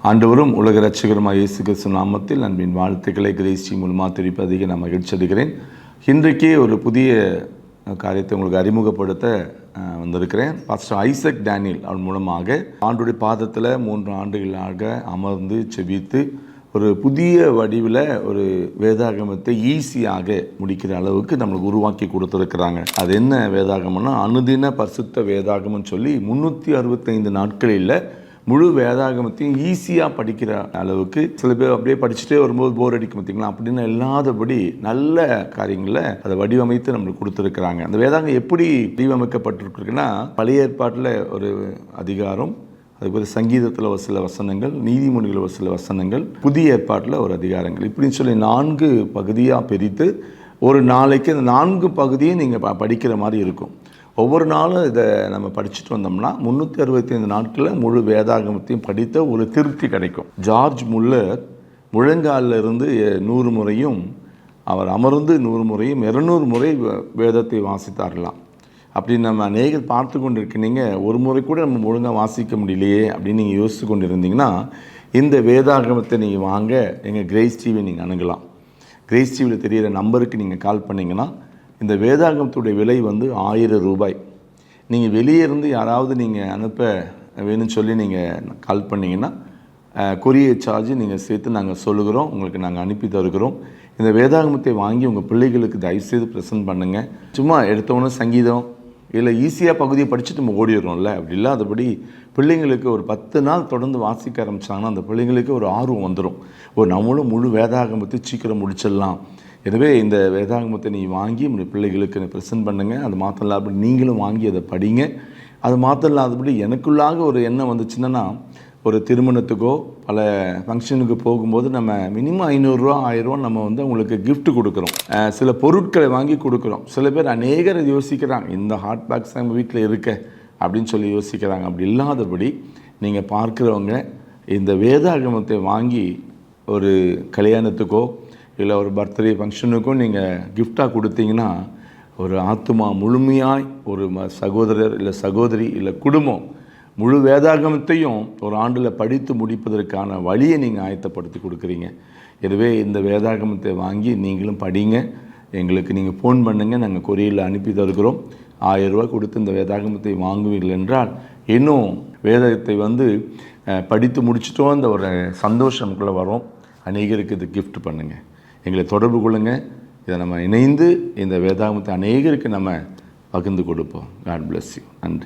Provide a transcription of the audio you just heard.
ஆண்டவரும் உலக இரட்சகருமாய் இயேசு கிறிஸ்து நாமத்தில் அன்பின் வாழ்த்துக்களை கிரேசி மூலமாக தெரிவிப்பதிக நான் மகிழ்ச்சி அடைகிறேன். இன்றைக்கே ஒரு புதிய காரியத்தை உங்களுக்கு அறிமுகப்படுத்த வந்திருக்கிறேன். பாஸ்டர் ஐசக் டேனியல் அவன் மூலமாக ஆண்டுடைய பாதத்தில் 3 ஆண்டுகளாக அமர்ந்து செபித்து ஒரு புதிய வடிவில் ஒரு வேதாகமத்தை ஈஸியாக முடிக்கிற அளவுக்கு நம்மளுக்கு உருவாக்கி கொடுத்துருக்குறாங்க. அது என்ன வேதாகமம்னா, அனுதின பரிசுத்த வேதாகமம்னு சொல்லி 365 நாட்களில் முழு வேதாகமத்தையும் ஈஸியாக படிக்கிற அளவுக்கு. சில பேர் அப்படியே படிச்சுட்டே வரும்போது போர் அடிக்கும் பார்த்திங்களா, அப்படின்னு இல்லாதபடி நல்ல காரியங்களை அதை வடிவமைத்து நம்மளுக்கு கொடுத்துருக்குறாங்க. அந்த வேதாகம் எப்படி வடிவமைக்கப்பட்டிருக்குன்னா, பழைய ஏற்பாட்டில் ஒரு அதிகாரம், அதுபோல் சங்கீதத்தில் ஒரு சில வசனங்கள், நீதிமொழிகள் ஒரு சில வசனங்கள், புதிய ஏற்பாட்டில் ஒரு அதிகாரங்கள், இப்படின்னு சொல்லி 4 பகுதியாக பிரித்து ஒரு நாளைக்கு இந்த 4 பகுதியும் நீங்கள் படிக்கிற மாதிரி இருக்கும். ஒவ்வொரு நாளும் இதை நம்ம படிச்சுட்டு வந்தோம்னா 365 நாட்களில் முழு வேதாகமத்தையும் படித்த ஒரு திருப்தி கிடைக்கும். ஜார்ஜ் முல்லர் முழங்காலில் இருந்து 100 முறையும், அவர் அமர்ந்து 100 முறையும் 200 முறை வேதத்தை வாசித்தார்களாம். அப்படி நம்ம அநேகர் பார்த்து கொண்டு இருக்கீங்க, ஒரு முறை கூட நம்ம ஒழுங்காக வாசிக்க முடியலையே அப்படின்னு நீங்கள் யோசித்து கொண்டு இருந்தீங்கன்னா, இந்த வேதாகமத்தை நீங்கள் வாங்க எங்கள் கிரேஸ் டிவி நீங்கள் அணுகலாம். கிரேஸ் டிவியில் தெரிகிற நம்பருக்கு நீங்கள் கால் பண்ணிங்கன்னா, இந்த வேதாகமத்துடைய விலை 1000 ரூபாய். நீங்கள் வெளியே இருந்து யாராவது நீங்கள் அனுப்ப வேணும்னு சொல்லி நீங்கள் கால் பண்ணிங்கன்னா, கொரியர் சார்ஜ் நீங்கள் சேர்த்து நாங்கள் சொல்லுகிறோம், உங்களுக்கு நாங்கள் அனுப்பி தருகிறோம். இந்த வேதாகமத்தை வாங்கி உங்கள் பிள்ளைகளுக்கு தயவுசெய்து ப்ரெசென்ட் பண்ணுங்கள். சும்மா எடுத்தவொன்னே சங்கீதம் இல்லை ஈஸியாக பகுதியை படிச்சுட்டு நம்ம ஓடிடுறோம்ல, அப்படி இல்லாதபடி பிள்ளைங்களுக்கு ஒரு 10 நாள் தொடர்ந்து வாசிக்க ஆரம்பித்தாங்கன்னா அந்த பிள்ளைங்களுக்கு ஒரு ஆர்வம் வந்துடும். நம்மளும் முழு வேதாகமத்தை சீக்கிரம் முடிச்சிடலாம். எனவே இந்த வேதாகமத்தை நீ வாங்கி உங்களுடைய பிள்ளைகளுக்கு ப்ரெசென்ட் பண்ணுங்கள். அது மாத்திரம் இல்லாதபடி நீங்களும் வாங்கி அதை படிங்க. அது மாத்திரம் இல்லாதபடி எனக்குள்ளாக ஒரு எண்ணம் வந்துச்சுன்னா, ஒரு திருமணத்துக்கோ பல ஃபங்க்ஷனுக்கு போகும்போது நம்ம மினிமம் 500 ரூபா 1000 ரூபா நம்ம அவங்களுக்கு கிஃப்ட் கொடுக்குறோம், சில பொருட்களை வாங்கி கொடுக்குறோம். சில பேர் அநேகர் யோசிக்கிறாங்க, இந்த ஹாட் பேக்ஸ் நம்ம வீட்டில் இருக்க அப்படின்னு சொல்லி யோசிக்கிறாங்க. அப்படி இல்லாதபடி நீங்கள் பார்க்குறவங்க இந்த வேதாகமத்தை வாங்கி ஒரு கல்யாணத்துக்கோ இல்லை ஒரு பர்த்டே ஃபங்க்ஷனுக்கும் நீங்கள் கிஃப்டாக கொடுத்தீங்கன்னா, ஒரு ஆத்துமா முழுமையாய் ஒரு சகோதரர் இல்லை சகோதரி இல்லை குடும்பம் முழு வேதாகமத்தையும் ஒரு ஆண்டில் படித்து முடிப்பதற்கான வழியை நீங்கள் ஆயத்தப்படுத்தி கொடுக்குறீங்க. எனவே இந்த வேதாகமத்தை வாங்கி நீங்களும் படிங்க. எங்களுக்கு நீங்கள் ஃபோன் பண்ணுங்கள், நாங்கள் கொரியரில் அனுப்பி தருகிறோம். 1000 ரூபா கொடுத்து இந்த வேதாகமத்தை வாங்குவீர்கள் என்றால் இன்னும் வேதத்தை படித்து முடிச்சிட்டோம் அந்த ஒரு சந்தோஷம்குள்ளே வரும். அநேகருக்கு இது கிஃப்ட் பண்ணுங்கள், எங்களை தொடர்பு கொள்ளுங்கள். இதை நம்ம இணைந்து இந்த வேதாகமத்தை அநேகருக்கு நம்ம பகிர்ந்து கொடுப்போம். God bless you. நன்றி.